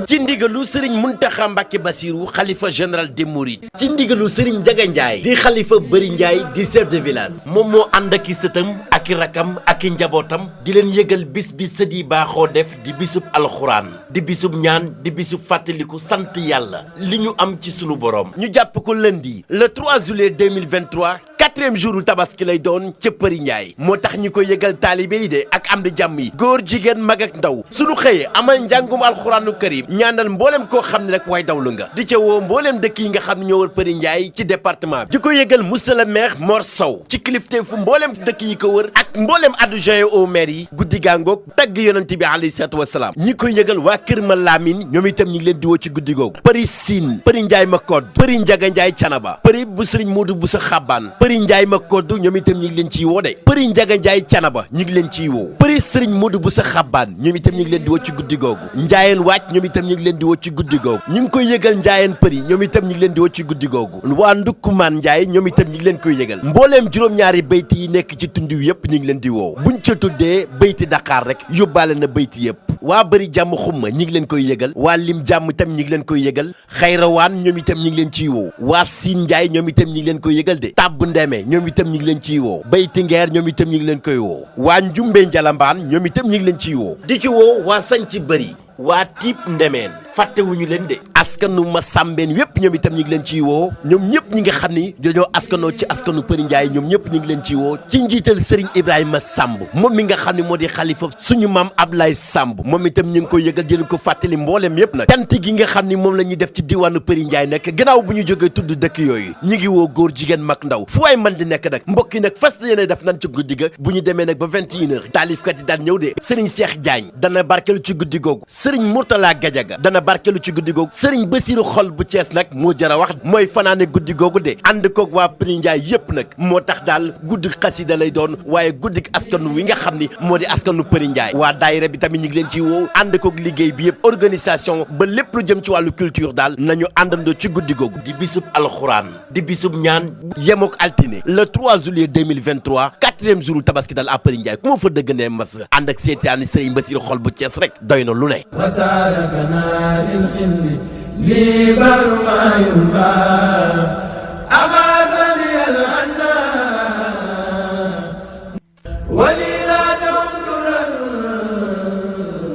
ci ndigalu sëriñ Muntaxa Mbàkke Basiru xalifa général des Mourides ci ndigalu sëriñ Njaga Njaay di xalifa Bëri Njaay di chef de village moom moo ànd ak i sëtam ak i rakam ak i njabootam di leen yëgal bis bi sët yi baaxoo def di bisub alxuraan di bisub ñaan di bisub fàttaliku sant yàlla li ñu am ci sunu borom ñu jàpp ko lundi le 3 juillet 2023 quatrième jour tabaski lay doon ca Bëri Njaay moo tax ñu koy yëgal taalibe yi de ak am di jàmm yi góor jigéen mag ak ndaw sunu xëyee amal njàngum alxuraanu karim ñaanal mboolem koo xam ne rek way dawlu nga di ca woo mboolem dëkk yi nga xam ne ñoo wër Bëri Njaay ci département bi di ko yëgal monsieur le maire Mor Sow ci kilifte fu mboolem dëkk yi ko wër ak mboolem adjoint au maire yi guddi gaangoog tagg yonent bi alayhi salaatu wasalaam ñi koy yëgal waa Kër Ma Lamine ñoom itam ñi ngi leen di woo ci guddi googu Bëri Siin Bëri Njaay ma kodd Bëri Njaga Njaay Canaba Bëri bu sëriñ Moodu bu sa xabbaan Bëri Njaay ma kodd ñoom itam ñi ngi leen ciy woo de Bëri Njaga Njaay Canaba ñi ngi leen ciy woo Bëri sëriñ Moodu bu sa xabbaan ñoom itam ñi ngi leen di woo ci guddi googu Njaayeen wàcc ñoom itam ñi ngi leen di woo ci guddi googu ñu ngi koy yëgal Njaayeen Përi ñoom itam ñi ngi leen di woo ci guddi googu waa Ndukkumaan Njaay ñoom itam ñi ngi leen koy yëgal mbooleem juróom-ñaari bayti yi nekk ci tund wi yëpp ñi ngi leen di woo buñ ca tuddee bayti Dakar rek yóbbaale na bayti yëpp waa Bëri jàmm xumma ñi ngi leen koy yëgal waa Lim jàmm itam ñi ngi leen koy yëgal Xayrawaan ñoom itam ñi ngi leen ciy woo waa Siin Njaay ñoom itam ñi ngi leen koy yëgal de Tàbb Ndeme ñoom itam ñi ngi leen ciy woo bayti Ngeer ñoom itam ñi ngi leen koy woo waa Njumbe Njalambaan ñoom itam ñi ngi leen ciy woo di ci woo waa Sañci Bëri waa Tiib Ndemeen fàttewuñu leen de askanu ma sàmbeen yépp ñoom itam ñu ngi leen ciy woo ñoom ñëpp ñi nga xam ni dañoo askanoo ci askanu Bëri Njaay ñoom ñëpp ñu ngi leen ciy woo ci njiital Serigne Ibrahima Samb moom mi nga xam ne moo di xalifa suñu maam Ablaye Samb moom itam ñu ngi koy yëgal di leen ko fàttali mboolem yépp nag cant gi nga xam ni moom la ñuy def ci diwaanu Bëri Njaay nag gannaaw bu ñu jógee tudd dëkk yooyu ñu ngi woo góor jigéen mag ndaw fu waay man di nekk nag mbokk yi nag fas yéene def nan ci guddi ga bu ñu demee nag ba 21h taalifkat yi daan ñëw de Serigne Cheikh Diagne dana barkelu ci guddi googu Serigne Mourtala Gadiaga dana barkelu ci guddi googu Sëriñ Basiru xol bu Cees nag moo jara wax mooy fanaane guddi googu de ànd koog waa Bëri Njaay yépp nag moo tax daal guddi xasida lay doon waaye guddi askanu wi nga xam ni moo di askanu Bëri Njaay waa daayira bi tamit ñu ngi leen ciy woo ànd koog liggéey bi yëpp organisation ba lépp lu jëm ci wàllu culture daal nañu àndandoo ci guddi googu di bisub alxuraan di bisub ñaan yemook altine le 3 juillet 2023 quatrième jour tabaski daal à Bëri Njaay ku ma fa dëgg ne mas ànd ak seetaani Sëriñ Basiru xol bu Cees rek doy na lu ne لي بر ما ينبغي